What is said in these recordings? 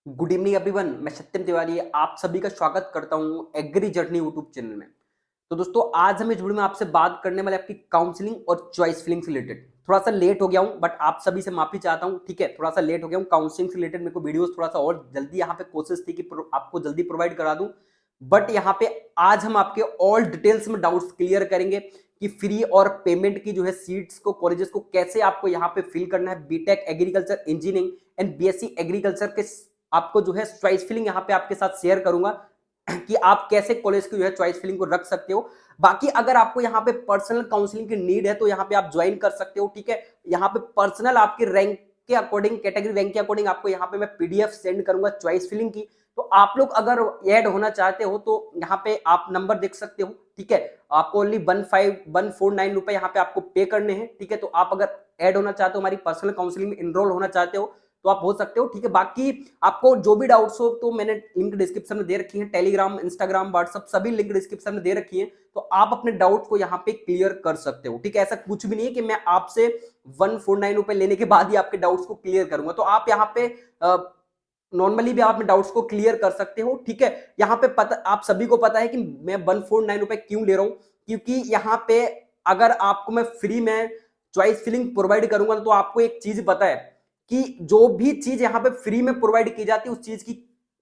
Good evening everyone. मैं सत्यम तिवारी आप सभी का स्वागत करता हूं एग्री जर्नी यूट्यूब चैनल में। तो दोस्तों आज हम इस वीडियो में आपसे बात करने वाले आपकी काउंसलिंग और चॉइस फिलिंग से रिलेटेड। थोड़ा सा लेट हो गया हूं बट आप सभी से माफी चाहता हूं, ठीक है। थोड़ा सा लेट हो गया हूं काउंसलिंग से रिलेटेड। मेरे को वीडियोस थोड़ा सा और जल्दी यहाँ पे कोशिश थी कि आपको जल्दी प्रोवाइड करा दूं, बट यहाँ पे आज हम आपके ऑल डिटेल्स में डाउट्स क्लियर करेंगे कि फ्री और पेमेंट की जो है सीट्स को कॉलेजेस को कैसे आपको यहाँ पे फिल करना है। B Tech agriculture engineering and BSc agriculture के आपको जो है चॉइस फिलिंग यहाँ पे आपके साथ शेयर करूंगा कि आप कैसे कॉलेज की जो है चॉइस फिलिंग को रख सकते हो। बाकी अगर आपको यहाँ पे पर्सनल काउंसलिंग की नीड है तो यहाँ पे आप ज्वाइन कर सकते हो, ठीक है। यहाँ पे पर्सनल आपकी रैंक के अकॉर्डिंग, कैटेगरी रैंक के अकॉर्डिंग आपको यहाँ पे मैं पीडीएफ सेंड करूंगा चॉइस फिलिंग की। तो आप लोग अगर ऐड होना चाहते हो तो यहाँ पे आप नंबर देख सकते हो, ठीक है। आपको ओनली 15149 रुपए यहाँ पे आपको पे करने हैं, ठीक है। तो आप अगर ऐड होना चाहते हो, हमारी पर्सनल काउंसलिंग में इनरोल होना चाहते हो तो आप हो सकते हो, ठीक है। बाकी आपको जो भी डाउट्स हो तो मैंने लिंक डिस्क्रिप्शन में दे रखी है, टेलीग्राम, इंस्टाग्राम, व्हाट्सएप सभी लिंक डिस्क्रिप्शन में दे रखी है। तो आप अपने डाउट को यहाँ पे क्लियर कर सकते हो, ठीक है। ऐसा कुछ भी नहीं है कि मैं आपसे 149 रुपए लेने के बाद ही आपके डाउट्स को क्लियर करूंगा। तो आप यहाँ पे नॉर्मली भी आप अपने डाउट्स को क्लियर कर सकते हो, ठीक है। यहाँ पे पता आप सभी को पता है कि मैं 149 रुपए क्यों ले रहा हूं, क्योंकि यहाँ पे अगर आपको मैं फ्री में चॉइस फिलिंग प्रोवाइड करूंगा तो आपको एक चीज पता है कि जो भी चीज यहाँ पे फ्री में प्रोवाइड की जाती है उस चीज की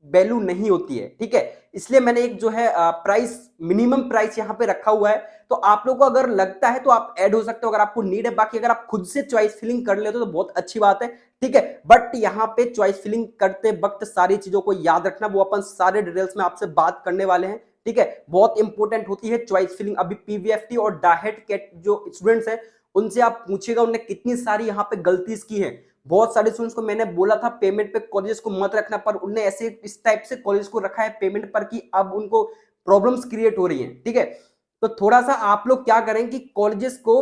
वैल्यू नहीं होती है, ठीक है। इसलिए मैंने एक जो है प्राइस, मिनिमम प्राइस यहाँ पे रखा हुआ है। तो आप लोगों को अगर लगता है तो आप ऐड हो सकते हो अगर आपको नीड है। बाकी अगर आप खुद से चॉइस फिलिंग कर लेते हो तो बहुत अच्छी बात है, ठीक है। बट यहाँ पे चॉइस फिलिंग करते वक्त सारी चीजों को याद रखना, वो अपन सारे डिटेल्स में आपसे बात करने वाले हैं, ठीक है। बहुत इंपॉर्टेंट होती है चॉइस फिलिंग। अभी पीवीएफटी और डाहेट के जो स्टूडेंट्स हैं उनसे आप पूछिएगा उन्होंने कितनी सारी यहाँ पे गलतीज की है। बहुत सारे स्टूडेंट्स को मैंने बोला था पेमेंट पे कॉलेज को मत रखना, पर उनने ऐसे इस टाइप से कॉलेज को रखा है पेमेंट पर कि अब उनको प्रॉब्लम्स क्रिएट हो रही हैं, ठीक है। तो थोड़ा सा आप लोग क्या करें कि कॉलेजेस को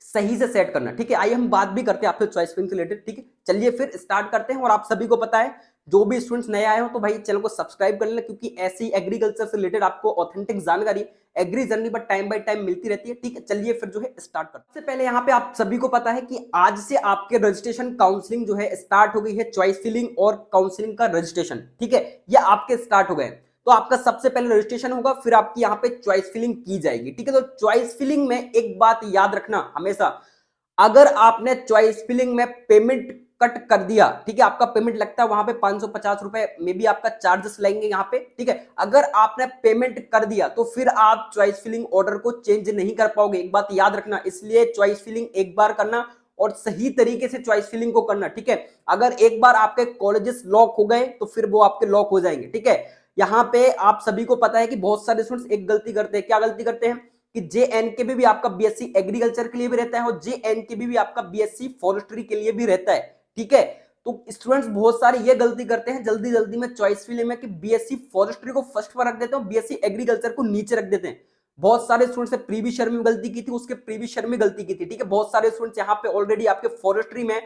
सही से सेट करना, ठीक है। आइए हम बात भी करते हैं आपसे चॉइस फिलिंग से रिलेटेड, ठीक है। चलिए फिर स्टार्ट करते हैं। और आप सभी को पता है जो भी स्टूडेंट्स नए आए हो तो भाई चैनल को सब्सक्राइब कर लेना, क्योंकि ऐसी एग्रीकल्चर से रिलेटेड आपको ऑथेंटिक जानकारी एग्री जर्नी पर टाइम बाय टाइम मिलती रहती है, ठीक है। चलिए फिर जो है स्टार्ट करते हैं। सबसे पहले यहाँ पे आप सभी को पता है कि आज से आपके रजिस्ट्रेशन काउंसलिंग जो है स्टार्ट हो गई है। चॉइस फिलिंग और काउंसलिंग का रजिस्ट्रेशन, ठीक है, ये आपके स्टार्ट हो गए। तो आपका सबसे पहले रजिस्ट्रेशन होगा, फिर आपकी यहाँ पे चॉइस फिलिंग की जाएगी, ठीक है। तो चॉइस फिलिंग में एक बात याद रखना हमेशा, अगर आपने चॉइस फिलिंग में पेमेंट कट कर दिया, ठीक है, आपका पेमेंट लगता है वहां पे 550 रुपए में भी आपका चार्जेस लगेंगे यहाँ पे, ठीक है। अगर आपने पेमेंट कर दिया तो फिर आप चॉइस फिलिंग ऑर्डर को चेंज नहीं कर पाओगे, एक बात याद रखना। इसलिए चॉइस फिलिंग एक बार करना और सही तरीके से चॉइस फिलिंग को करना, ठीक है। अगर एक बार आपके कॉलेजेस लॉक हो गए तो फिर वो आपके लॉक हो जाएंगे, ठीक है। यहाँ पे आप सभी को पता है कि बहुत सारे स्टूडेंट्स एक गलती करते हैं। क्या गलती करते हैं कि जेएनकेबी भी आपका बीएससी एग्रीकल्चर के लिए भी रहता है और जेएनकेबी भी आपका बीएससी फॉरेस्ट्री के लिए भी रहता है, ठीक है। तो स्टूडेंट्स बहुत सारे ये गलती करते हैं जल्दी जल्दी में चॉइस फिलिंग में कि बीएससी फॉरेस्ट्री को फर्स्ट पर रख देते हैं, बीएससी एग्रीकल्चर को नीचे रख देते हैं। बहुत सारे स्टूडेंट्स ने प्रीवी शर्म में गलती की थी, उसके प्रीवी शर्म में गलती की थी, ठीक है। बहुत सारे स्टूडेंट्स यहाँ पे ऑलरेडी आपके फॉरेस्ट्री में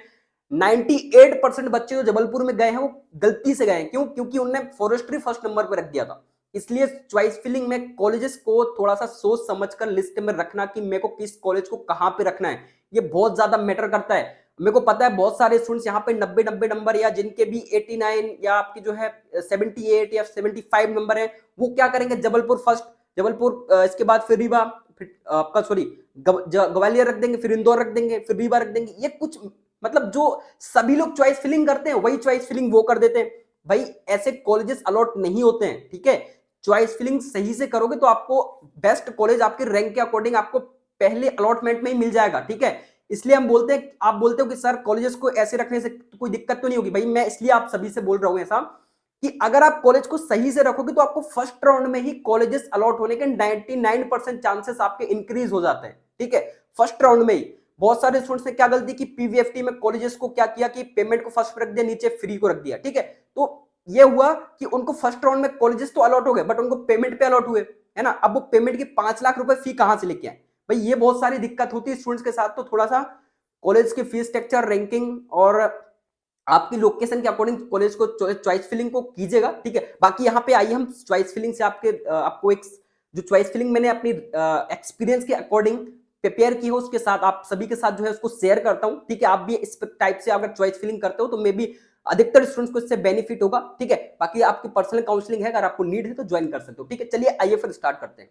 98% बच्चे जो जबलपुर में गए हैं वो गलती से गए हैं। क्यों? क्योंकि उन्होंने फॉरेस्ट्री फर्स्ट नंबर पर रख दिया था। इसलिए चॉइस फिलिंग में कॉलेजेस को थोड़ा सा सोच समझकर लिस्ट में रखना कि मेरे को किस कॉलेज को कहां पे रखना है, ये बहुत ज्यादा मैटर करता है। मेरे को पता है बहुत सारे स्टूडेंट्स यहाँ पे 90 नंबर या जिनके भी 89 या आपकी जो है 78 या 75 नंबर है, वो क्या करेंगे, जबलपुर फर्स्ट, जबलपुर इसके बाद फिर रीवा, फिर आपका सॉरी ग्वालियर रख देंगे, फिर इंदौर रख देंगे, फिर रीवा रख देंगे। ये कुछ मतलब जो सभी लोग चॉइस फिलिंग करते हैं वही चॉइस फिलिंग वो कर देते हैं। भाई ऐसे कॉलेजेस अलॉट नहीं होते हैं, ठीक है। चॉइस फिलिंग सही से करोगे तो आपको बेस्ट कॉलेज आपके रैंक के अकॉर्डिंग आपको पहले अलॉटमेंट में ही मिल जाएगा, ठीक है। इसलिए हम बोलते हैं, आप बोलते हो कि सर कॉलेजेस को ऐसे रखने से कोई दिक्कत तो नहीं होगी। भाई मैं इसलिए आप सभी से बोल रहा हूं ऐसा कि अगर आप कॉलेज को सही से रखोगे तो आपको फर्स्ट राउंड में ही कॉलेजेस अलॉट होने के 99% चांसेस आपके इंक्रीज हो जाते हैं, ठीक है, फर्स्ट राउंड में ही। बहुत सारे स्टूडेंट्स ने क्या गलती की, पीवीएफटी में कॉलेजेस को क्या किया कि पेमेंट को फर्स्ट रख दिया, नीचे फ्री को रख दिया, ठीक है। तो ये हुआ कि उनको फर्स्ट राउंड में कॉलेजेस तो अलॉट हो गए बट उनको पेमेंट पे अलॉट हुए, है ना। अब वो पेमेंट की 5 लाख रुपए फी कहां से लेके आए? भाई ये बहुत सारी दिक्कत होती है स्टूडेंट्स के साथ। तो थोड़ा सा कॉलेज की फीस स्ट्रक्चर, रैंकिंग और आपकी लोकेशन के अकॉर्डिंग कॉलेज को चॉइस फिलिंग को कीजिएगा, ठीक है। बाकी यहाँ पे आइए हम चॉइस फिलिंग से आपको एक जो चॉइस फिलिंग मैंने अपनी एक्सपीरियंस के अकॉर्डिंग प्रिपेयर की है उसके साथ आप सभी के साथ जो है उसको शेयर करता हूं, ठीक है। आप भी इस टाइप से अगर चॉइस फिलिंग करते हो तो मे बी अधिकतर स्टूडेंट्स को इससे बेनिफिट होगा, ठीक है। बाकी आपकी पर्सनल काउंसलिंग है, अगर आपको नीड है तो ज्वाइन कर सकते हो, ठीक है। चलिए आइए फिर स्टार्ट करते हैं।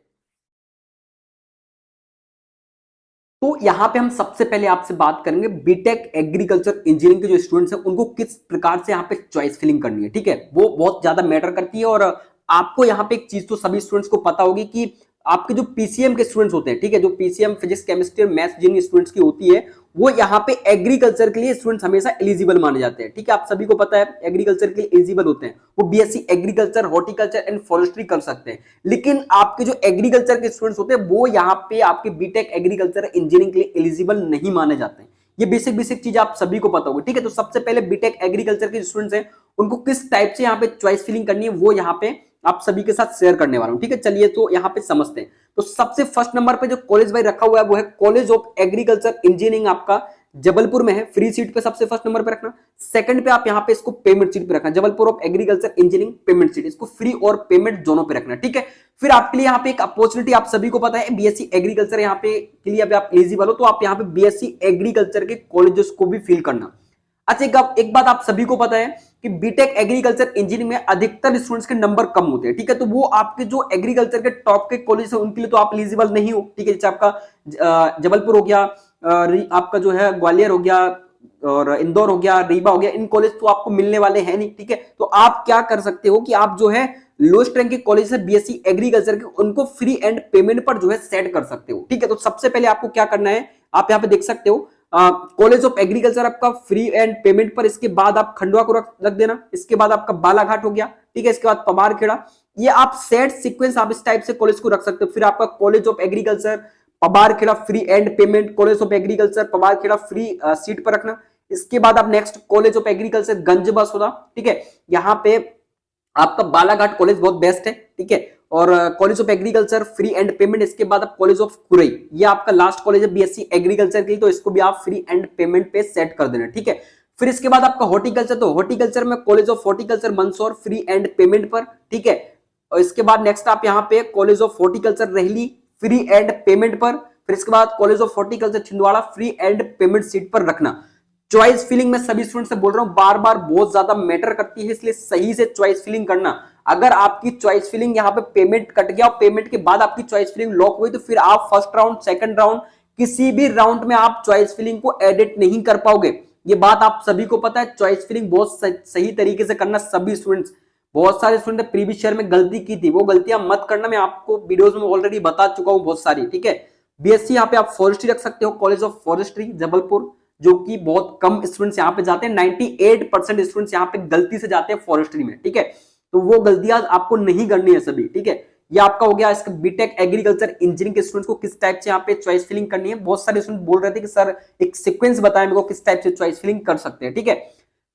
तो यहां पे हम सबसे पहले आपसे बात करेंगे बीटेक एग्रीकल्चर इंजीनियरिंग के जो स्टूडेंट्स हैं उनको किस प्रकार से यहां पे चॉइस फिलिंग करनी है, ठीक है। वो बहुत ज्यादा मैटर करती है। और आपको यहां पे एक चीज तो सभी स्टूडेंट्स को पता होगी कि आपके जो पीसीएम के स्टूडेंट्स होते हैं, ठीक है, जो पीसीएम फिजिक्स केमिस्ट्री और मैथ्स जिन स्टूडेंट्स की होती है, वो यहाँ पे एग्रीकल्चर के लिए स्टूडेंट्स हमेशा एलिजिबल माने जाते हैं, ठीक है। आप सभी को पता है एग्रीकल्चर के लिए एलिजिबल होते हैं, वो BSc agriculture, horticulture and forestry कर सकते हैं। लेकिन आपके जो एग्रीकल्चर के स्टूडेंट्स होते हैं वो यहाँ पे आपके बीटेक एग्रीकल्चर इंजीनियरिंग के लिए एलिजिबल नहीं माने जाते हैं। ये बेसिक बेसिक चीज आप सभी को पता होगी, ठीक है। तो सबसे पहले बीटेक एग्रीकल्चर के स्टूडेंट्स हैं उनको किस टाइप से यहाँ पे चॉइस फिलिंग करनी है वो यहाँ पे आप सभी के साथ शेयर करने वाला हूं, ठीक है। चलिए तो यहाँ पे समझते हैं। तो सबसे फर्स्ट नंबर पे जो कॉलेज भाई रखा हुआ है वो है कॉलेज ऑफ एग्रीकल्चर इंजीनियरिंग, आपका जबलपुर में है। फ्री सीट पे सबसे फर्स्ट नंबर पे रखना। सेकंड पे आप यहाँ पे इसको पेमेंट सीट पे रखना, Jabalpur of agriculture engineering payment seat, इसको फ्री और पेमेंट दोनों पे रखना, ठीक है। फिर आपके लिए यहाँ पे एक अपॉर्चुनिटी, आप सभी को पता है बीएससी एग्रीकल्चर यहाँ पे के लिए अभी आप एलिजिबल हो, तो आप यहाँ पे बीएससी एग्रीकल्चर के कॉलेजेस को भी फिल करना। अच्छा एक बात आप सभी को पता है कि बीटेक एग्रीकल्चर इंजीनियरिंग में अधिकतर स्टूडेंट्स के नंबर कम होते हैं, ठीक है। तो वो आपके जो एग्रीकल्चर के टॉप के कॉलेज है उनके लिए तो आप एलिजिबल नहीं हो, ठीक है। जैसे आपका जबलपुर हो गया, आपका जो है ग्वालियर हो गया और इंदौर हो गया, रीवा हो गया, इन कॉलेज तो आपको मिलने वाले हैं नहीं, ठीक है। तो आप क्या कर सकते हो कि आप जो है लोएस्ट रैंक के कॉलेज है बीएससी एग्रीकल्चर के, उनको फ्री एंड पेमेंट पर जो है सेट कर सकते हो, ठीक है। तो सबसे पहले आपको क्या करना है, आप यहाँ पे देख सकते हो कॉलेज ऑफ एग्रीकल्चर आपका फ्री एंड पेमेंट पर, इसके बाद आप खंडवा को रख देना, इसके बाद आपका बालाघाट हो गया, ठीक है, इसके बाद पबारखेड़ा। ये आप सेट सीक्वेंस आप इस टाइप से कॉलेज को रख सकते हो। फिर आपका college of agriculture Pabarkheda free and payment, college of agriculture Pabarkheda free seat पर रखना। इसके बाद आप next college of agriculture Ganj Basoda, ठीक है, यहाँ पे आपका बालाघाट कॉलेज बहुत बेस्ट है, ठीक है। और college of agriculture free and payment, इसके बाद आप कॉलेज ऑफ कुरई, ये आपका लास्ट कॉलेज है बीएससी एग्रीकल्चर के लिए, तो इसको भी आप फ्री एंड पेमेंट पे सेट कर देना, ठीक है। फिर इसके बाद आपका हॉर्टिकल्चर, तो हॉर्टिकल्चर में college of horticulture Mandsaur free and payment पर, ठीक है। और इसके बाद नेक्स्ट आप यहाँ पे कॉलेज ऑफ हॉर्टिकल्चर रहली फ्री एंड पेमेंट पर। फिर इसके बाद college of horticulture Chhindwara free and payment seat पर रखना। चॉइस फिलिंग में सभी स्टूडेंट से बोल रहा हूं, बार बार बहुत ज्यादा मैटर करती है, इसलिए सही से चॉइस फिलिंग करना। अगर आपकी चॉइस फिलिंग यहाँ पे पेमेंट कट गया और पेमेंट के बाद आपकी चॉइस फिलिंग लॉक हुई, तो फिर आप फर्स्ट राउंड सेकंड राउंड किसी भी राउंड में आप चॉइस फिलिंग को एडिट नहीं कर पाओगे। ये बात आप सभी को पता है। चॉइस फिलिंग बहुत सही तरीके से करना सभी स्टूडेंट्स। बहुत सारे स्टूडेंट ने प्रीवियस ईयर में गलती की थी, वो गलतियां मत करना, मैं आपको वीडियोस में ऑलरेडी बता चुका हूं बहुत सारी, ठीक है। बीएससी यहाँ पे आप फॉरेस्ट्री रख सकते हो, कॉलेज ऑफ फॉरेस्ट्री जबलपुर, जो कि बहुत कम स्टूडेंट्स यहाँ पे जाते हैं, 98% स्टूडेंट्स यहाँ पे गलती से जाते हैं फॉरेस्ट्री में, ठीक है। तो वो गलतियां आपको नहीं करनी है सभी, ठीक है। ये आपका हो गया इसका बीटेक एग्रीकल्चर इंजीनियरिंग के स्टूडेंट्स को किस टाइप से यहाँ पे चॉइस फिलिंग करनी है। बहुत सारे स्टूडेंट बोल रहे थे कि सर एक सीक्वेंस बताएं मेरे को किस टाइप से चॉइस फिलिंग कर सकते हैं, ठीक है।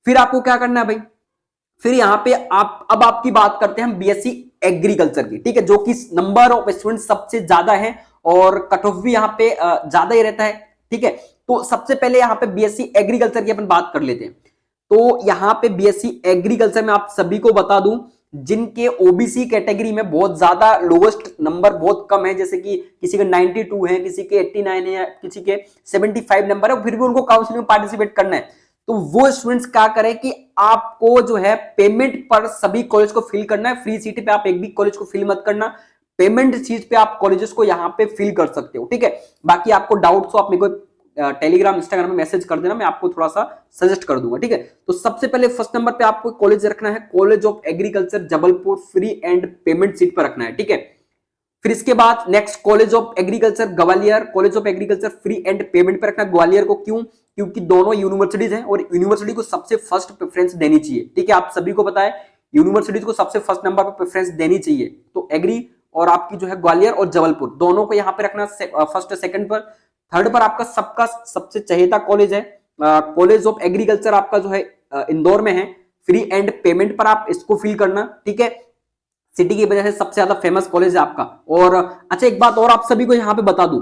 फिर आपको क्या करना है भाई, फिर यहाँ पे आप अब आपकी बात करते हैं हम बीएससी एग्रीकल्चर की, ठीक है, जो कि नंबर ऑफ स्टूडेंट सबसे ज्यादा है और कट ऑफ भी यहाँ पे ज्यादा ही रहता है, ठीक है। तो सबसे पहले यहाँ पे बीएससी एग्रीकल्चर की अपन बात कर लेते हैं। तो यहाँ पे बीएससी एग्रीकल्चर में आप सभी को बता दूं, जिनके ओबीसी कैटेगरी में बहुत ज्यादा लोवेस्ट नंबर बहुत कम है, जैसे कि किसी के 92 है, किसी के 89 है, किसी के 75 नंबर है, फिर भी उनको काउंसलिंग में पार्टिसिपेट करना है, तो वो स्टूडेंट्स क्या करें कि आपको जो है पेमेंट पर सभी कॉलेज को फिल करना है। फ्री सीट पे आप एक भी कॉलेज को फिल मत करना, पेमेंट सीट पे आप कॉलेजेस को यहाँ पे फिल कर सकते हो, ठीक है। बाकी आपको डाउट्स हो आप मेरे को टेलीग्राम इंस्टाग्राम में मैसेज कर देना, मैं आपको थोड़ा सा सजेस्ट कर दूंगा, ठीक है। तो सबसे पहले फर्स्ट नंबर पे आपको कॉलेज रखना है college of agriculture Jabalpur, free and payment seat पर रखना है, ठीक है। फिर इसके बाद next college of agriculture Gwalior, college of agriculture free and payment पर रखना। ग्वालियर को क्यों, क्योंकि दोनों यूनिवर्सिटीज हैं और यूनिवर्सिटी को सबसे फर्स्ट प्रेफरेंस देनी चाहिए, ठीक है। आप सभी को पता है यूनिवर्सिटीज को सबसे फर्स्ट नंबर पर प्रेफरेंस देनी चाहिए, तो एग्री और आपकी जो है ग्वालियर और जबलपुर दोनों को यहाँ पे रखना फर्स्ट सेकंड पर। थर्ड पर आपका सबका सबसे चहेता कॉलेज है कॉलेज ऑफ एग्रीकल्चर, आपका जो है इंदौर में है, फ्री एंड पेमेंट पर आप इसको फिल करना, ठीक है। सिटी की वजह से सबसे ज्यादा फेमस कॉलेज है आपका। और अच्छा एक बात और आप सभी को यहाँ पे बता दूं,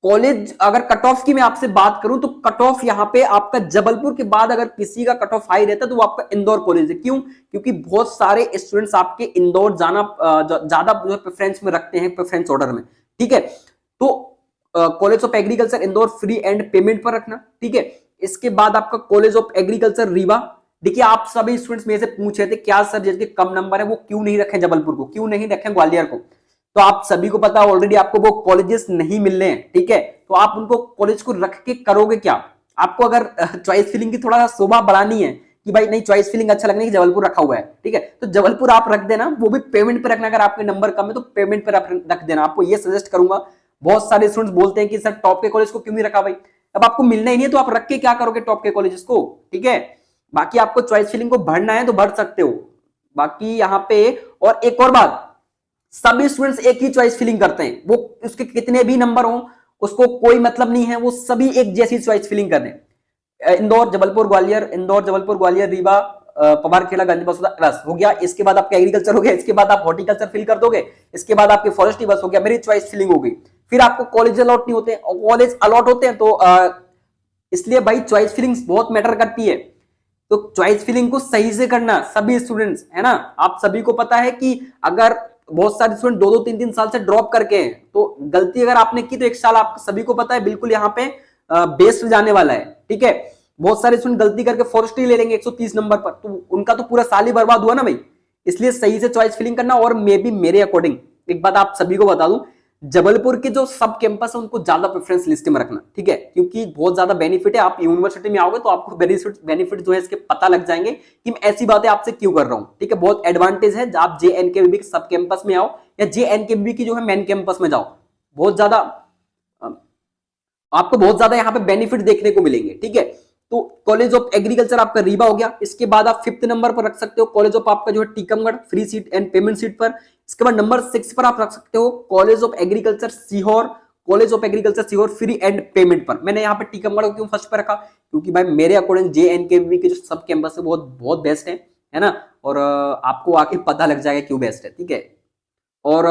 कॉलेज अगर कट ऑफ की मैं आपसे बात करूं तो कट ऑफ यहाँ पे आपका जबलपुर के बाद अगर किसी का कट ऑफ हाई रहता है तो वो आपका इंदौर कॉलेज है। क्यों, क्योंकि बहुत सारे स्टूडेंट्स आपके इंदौर जाना ज्यादा जो है प्रेफरेंस में रखते हैं, प्रेफरेंस ऑर्डर में, ठीक है। तो college of agriculture Indore free and payment पर रखना, ठीक है। इसके बाद आपका कॉलेज ऑफ एग्रीकल्चर रीवा, देखिए आप सभी स्टूडेंट्स मेरे से पूछ रहे थे क्या सर जिसके कम नंबर है वो क्यों नहीं रखे जबलपुर को, क्यों नहीं रखे ग्वालियर को। तो आप सभी को पता ऑलरेडी आपको वो कॉलेजेस नहीं मिल रहे हैं, ठीक है। तो आप उनको कॉलेज को रख के करोगे क्या। आपको अगर चॉइस फिलिंग की थोड़ा सा शोभा बढ़ानी है कि भाई नहीं चॉइस फिलिंग अच्छा लगने की जबलपुर रखा हुआ है, ठीक है, तो जबलपुर आप रख देना, वो भी पेमेंट पे रखना। अगर आपके नंबर कम है तो पेमेंट पे रख देना। आपको ये सजेस्ट करूंगा। बहुत सारे स्टूडेंट्स बोलते हैं कि सर टॉप के कॉलेज को क्यों नहीं रखा भाई। अब आपको मिलना ही नहीं है तो आप रख के क्या करोगे टॉप के कॉलेजेस को, ठीक है। बाकी आपको चॉइस फिलिंग को भरना है तो भर सकते हो। बाकी यहाँ पे और एक और बात, सभी स्टूडेंट्स एक ही चॉइस फिलिंग करते हैं, वो उसके कितने भी नंबर हो उसको कोई मतलब नहीं है, वो सभी एक जैसी चॉइस फिलिंग कर रहे हैं। इंदौर जबलपुर ग्वालियर, इंदौर जबलपुर ग्वालियर रीवा पवारखेड़ा गंज बसोदा, बस हो गया। इसके बाद आपका एग्रीकल्चर हो गया, इसके बाद आप हॉर्टिकल्चर फिल कर दोगे, इसके बाद आपके फॉरेस्ट्री बस हो गया, मेरी चॉइस फिलिंग हो गई। फिर आपको कॉलेज अलॉट नहीं होते, कॉलेज अलॉट होते हैं तो इसलिए भाई चॉइस फिलिंग्स बहुत मैटर करती है। तो चॉइस फिलिंग को सही से करना सभी स्टूडेंट्स, है ना। आप सभी को पता है कि अगर बहुत सारे स्टूडेंट 2-2 3-3 साल से ड्रॉप करके हैं तो गलती अगर आपने की तो एक साल आप सभी को पता है बिल्कुल यहाँ पे बेस्ट जाने वाला है, ठीक है। बहुत सारे स्टूडेंट गलती करके फॉरेस्ट्री ले लेंगे 130 नंबर पर, तो उनका तो पूरा साल ही बर्बाद हुआ ना भाई। इसलिए सही से चॉइस फिलिंग करना। और मे बी मेरे अकॉर्डिंग एक बात आप सभी को बता दूं, जबलपुर के जो सब कैंपस है उनको ज्यादा प्रेफरेंस लिस्ट में रखना, ठीक है, क्योंकि बहुत ज्यादा बेनिफिट है। आप यूनिवर्सिटी में आओगे तो आपको बेनिफिट जो है इसके पता लग जाएंगे कि मैं ऐसी बातें आपसे क्यों कर रहा हूं, ठीक है। बहुत एडवांटेज है आप JNKVB के सब कैंपस में आओ या JNKVB की जो है मेन कैंपस में जाओ, बहुत ज्यादा आपको बहुत ज्यादा यहाँ पे बेनिफिट देखने को मिलेंगे, ठीक है। तो कॉलेज ऑफ एग्रीकल्चर आपका रीवा हो गया। इसके बाद आप 5th नंबर पर रख सकते हो कॉलेज ऑफ आपका जो है Tikamgarh, free seat and payment seat पर। इसके बाद नंबर 6 पर आप रख सकते हो college of agriculture Sehore, college of agriculture Sehore free and payment पर। मैंने यहाँ पे टीकमगढ़ को क्यों फर्स्ट पर रखा, क्योंकि भाई मेरे अकॉर्डिंग JNKVB के जो सब कैंपस है बहुत बहुत बेस्ट है ना। और आपको आके पता लग जाएगा क्यों बेस्ट है, ठीक है। और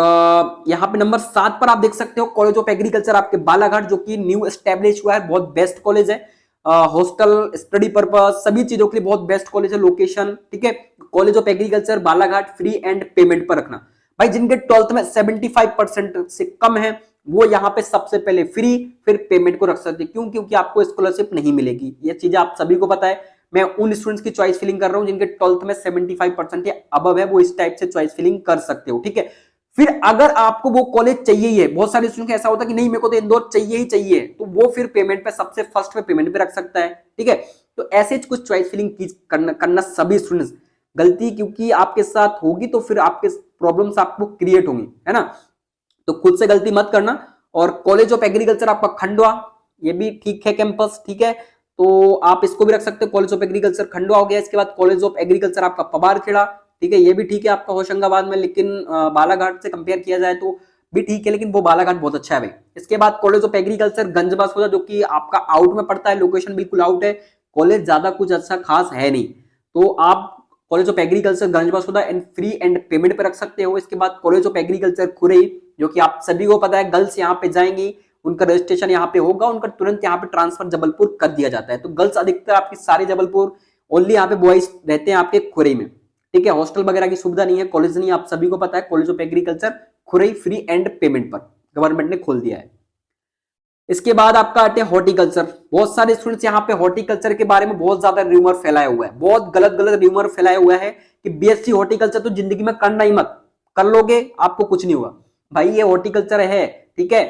यहाँ पे नंबर 7 पर आप देख सकते हो कॉलेज ऑफ एग्रीकल्चर आपके बालाघाट, जो कि न्यू एस्टेब्लिश हुआ है, बहुत बेस्ट कॉलेज है। हॉस्टल स्टडी पर्पस सभी चीजों के लिए बहुत बेस्ट कॉलेज है, लोकेशन, ठीक है। College of agriculture Balaghat free and payment पर रखना। भाई जिनके 12th में 75% से कम है वो यहाँ पे सबसे पहले फ्री फिर पेमेंट को रख सकते हैं। क्यों, क्योंकि आपको स्कॉलरशिप नहीं मिलेगी। ये चीजें आप सभी को पता है। मैं उन स्टूडेंट्स की चॉइस फिलिंग कर रहा हूँ जिनके 12th में 75% या अबव है, वो इस टाइप से चॉइस फिलिंग कर सकते हो, ठीक है। फिर अगर आपको वो कॉलेज चाहिए ही है, बहुत सारे स्टूडेंट ऐसा होता है कि नहीं मेरे को तो इंदौर चाहिए ही चाहिए, तो वो फिर पेमेंट पे सबसे फर्स्ट पे पेमेंट पे रख सकता है, ठीक है। तो ऐसे कुछ चॉइस फिलिंग करना सभी स्टूडेंट्स गलती क्योंकि आपके साथ होगी तो फिर आपके प्रॉब्लम्स आपको क्रिएट होंगी, है ना। तो खुद से गलती मत करना। और कॉलेज ऑफ एग्रीकल्चर आपका खंडवा, ये भी ठीक है कैंपस, ठीक है, तो आप इसको भी रख सकते हो। कॉलेज ऑफ एग्रीकल्चर खंडवा हो गया। इसके बाद कॉलेज ऑफ एग्रीकल्चर आपका पवारखेड़ा, ठीक है, ये भी ठीक है आपका होशंगाबाद में, लेकिन बालाघाट से कंपेयर किया जाए तो भी ठीक है, लेकिन वो बालाघाट बहुत अच्छा है भाई। इसके बाद कॉलेज ऑफ एग्रीकल्चर गंजबासौदा, जो कि आपका आउट में पड़ता है, लोकेशन बिल्कुल आउट है, कॉलेज ज्यादा कुछ अच्छा खास है नहीं, तो आप college of agriculture Ganjbasoda and free and payment पे रख सकते हो। इसके बाद कॉलेज ऑफ एग्रीकल्चर खुरई, जो कि आप सभी को पता है गर्ल्स यहाँ पे जाएंगी, उनका रजिस्ट्रेशन यहाँ पे होगा, उनका तुरंत यहाँ पे ट्रांसफर जबलपुर कर दिया जाता है। तो गर्ल्स अधिकतर आपकी सारी जबलपुर, ओनली यहाँ पे बॉयज रहते हैं आपके खुरई में, ठीक है। हॉस्टल वगैरह की सुविधा नहीं है, कॉलेज नहीं, आप सभी को पता है। College of agriculture Khurai free and payment पर गवर्नमेंट ने खोल दिया है। इसके बाद आपका आते हैं हॉर्टिकल्चर। बहुत सारे स्टूडेंट्स यहाँ पे हॉर्टिकल्चर के बारे में बहुत ज्यादा र्यूमर फैलाया हुआ है, बहुत गलत गलत र्यूमर फैलाया हुआ है कि BSc हॉर्टिकल्चर तो जिंदगी में करना ही मत, कर लोगे आपको कुछ नहीं हुआ। भाई ये हॉर्टिकल्चर है, ठीक है,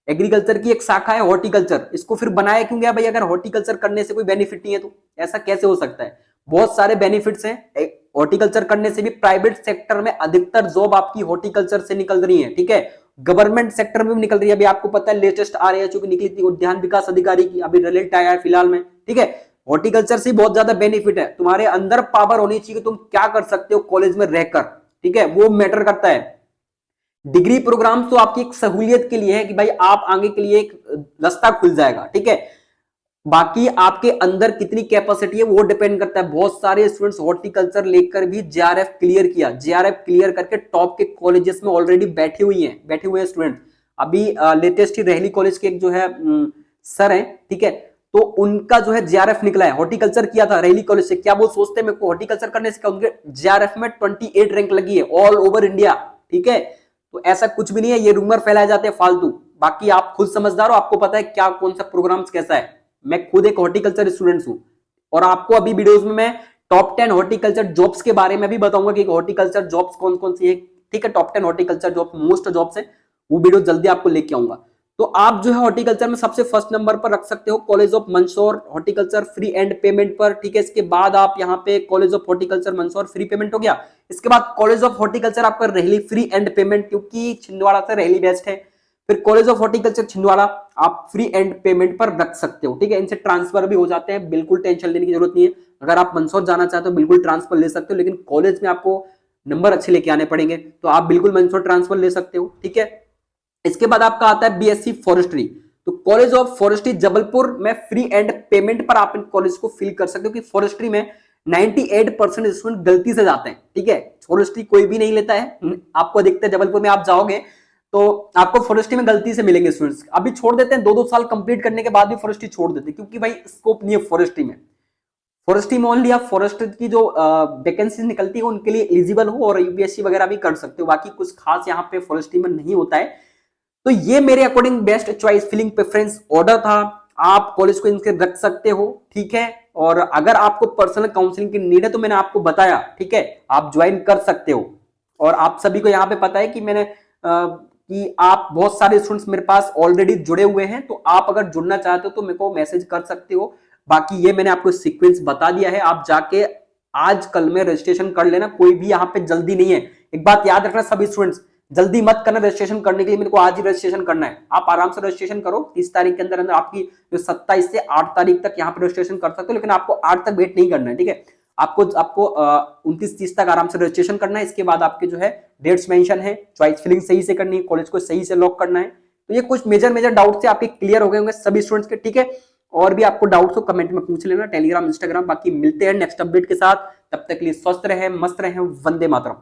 एग्रीकल्चर की एक शाखा है हॉर्टिकल्चर, इसको फिर बनाया क्यों गया भाई। अगर हॉर्टिकल्चर करने से कोई बेनिफिट नहीं है तो ऐसा कैसे हो सकता है। बहुत सारे बेनिफिट्स हैं हॉर्टिकल्चर करने से भी। प्राइवेट सेक्टर में अधिकतर जॉब आपकी हॉर्टिकल्चर से निकल रही है, ठीक है, गवर्नमेंट सेक्टर में भी निकल रही है। अभी आपको पता है लेटेस्ट RHO की निकली थी उद्यान विकास अधिकारी की, अभी रिजल्ट आया है फिलहाल में, ठीक है। हॉर्टिकल्चर से बहुत ज्यादा बेनिफिट है, तुम्हारे अंदर पावर होनी चाहिए, तुम क्या कर सकते हो कॉलेज में रहकर, ठीक है, वो मैटर करता है। डिग्री प्रोग्राम तो आपकी एक सहूलियत के लिए है कि भाई आप आगे के लिए एक रास्ता खुल जाएगा, ठीक है। बाकी आपके अंदर कितनी कैपेसिटी है वो डिपेंड करता है। बहुत सारे स्टूडेंट्स हॉर्टिकल्चर लेकर भी JRF क्लियर किया, JRF क्लियर करके टॉप के कॉलेजेस में ऑलरेडी बैठे हुए हैं स्टूडेंट। अभी लेटेस्ट ही रहली कॉलेज के एक जो है सर है, ठीक है, तो उनका जो है JRF निकला है, हॉर्टिकल्चर किया था रहली कॉलेज से। क्या वो सोचते हैं मेरे को हॉर्टिकल्चर करने से, उनके JRF में 28 रैंक लगी है ऑल ओवर इंडिया, ठीक है। तो ऐसा कुछ भी नहीं है, ये रूमर फैलाए जाते हैं फालतू। बाकी आप खुद समझदार हो, आपको पता है क्या कौन सा प्रोग्राम कैसा है। मैं खुद एक हॉर्टिकल्चर स्टूडेंट हूं और आपको अभी वीडियोस में मैं टॉप 10 हॉर्टिकल्चर जॉब्स के बारे में भी बताऊंगा कि हॉर्टिकल्चर जॉब्स कौन कौन सी है, ठीक है। Top 10 horticulture job most jobs है, वो वीडियो जल्दी आपको लेके आऊंगा। तो आप जो है हॉर्टिकल्चर में सबसे फर्स्ट नंबर पर रख सकते हो college of Mandsaur horticulture free and payment पर, ठीक है। इसके बाद आप यहाँ पे college of horticulture Mandsaur free payment हो गया। इसके बाद कॉलेज ऑफ हॉर्टिकल्चर आपका रेहली फ्री एंड पेमेंट, क्योंकि छिंदवाड़ा से रेहली बेस्ट है। फिर कॉलेज ऑफ हॉर्टिकल्चर छिंदवाड़ा आप फ्री एंड पेमेंट पर रख सकते हो, ठीक है। इनसे ट्रांसफर भी हो जाते हैं, बिल्कुल टेंशन लेने की जरूरत नहीं है। अगर आप मंदसौर जाना चाहते हो बिल्कुल ट्रांसफर ले सकते हो, लेकिन कॉलेज में आपको नंबर अच्छे लेके आने पड़ेंगे, तो आप बिल्कुल मंदसौर ट्रांसफर ले सकते हो, ठीक है। इसके बाद आपका आता है बीएससी फॉरेस्ट्री, तो कॉलेज ऑफ फॉरेस्ट्री जबलपुर में फ्री एंड पेमेंट पर आप इन कॉलेज को फिल कर सकते हो, कि फॉरेस्ट्री में 98% स्टूडेंट गलती से जाते हैं, ठीक है। फॉरेस्ट्री कोई भी नहीं लेता है, आपको देखते हैं जबलपुर में आप जाओगे तो आपको फॉरेस्ट्री में गलती से मिलेंगे स्टूडेंट्स, अभी छोड़ देते हैं, 2-2 साल कंप्लीट करने के बाद भी फॉरेस्ट्री छोड़ देते हैं, क्योंकि भाई स्कोप नहीं है फॉरेस्ट्री में। फॉरेस्ट्री में ओनली आप फॉरेस्ट की जो वैकेंसी निकलती है उनके लिए एलिजिबल हो, और यूपीएससी वगैरह भी कर सकते हो, बाकी कुछ खास यहाँ पे फॉरेस्ट्री में नहीं होता है। तो ये मेरे according best choice filling preference order था, आप कॉलेज को इनके रख सकते हो, ठीक है। और अगर आपको पर्सनल काउंसलिंग की नीड है तो मैंने आपको बताया, ठीक है, आप ज्वाइन कर सकते हो। और आप सभी को यहाँ पे पता है कि मैंने कि आप बहुत सारे स्टूडेंट्स मेरे पास ऑलरेडी जुड़े हुए हैं, तो आप अगर जुड़ना चाहते हो तो मेरे को मैसेज कर सकते हो। बाकी ये मैंने आपको सीक्वेंस बता दिया है, आप जाके आज कल में रजिस्ट्रेशन कर लेना, कोई भी यहाँ पे जल्दी नहीं है। एक बात याद रखना सभी स्टूडेंट्स, जल्दी मत करना रजिस्ट्रेशन करने के लिए, मेरे को आज ही रजिस्ट्रेशन करना है। आप आराम से रजिस्ट्रेशन करो, 30 तारीख के अंदर अंदर आपकी जो 27 से 8 तारीख तक यहाँ पे रजिस्ट्रेशन कर सकते हो, लेकिन आपको 8 तक वेट नहीं करना है, ठीक है। आपको 29-30 तक आराम से रजिस्ट्रेशन करना है। इसके बाद आपके जो है डेट्स मेंशन है, चॉइस फिलिंग सही से करनी है, कॉलेज को सही से लॉक करना है। तो ये कुछ मेजर डाउट से आपके क्लियर हो गए होंगे सभी स्टूडेंट्स के, ठीक है। और भी आपको डाउट्स हो कमेंट में पूछ लेना, टेलीग्राम इंस्टाग्राम। बाकी मिलते हैं नेक्स्ट अपडेट के साथ, तब तक के लिए स्वस्थ रहे, मस्त रहे, वंदे मातरम।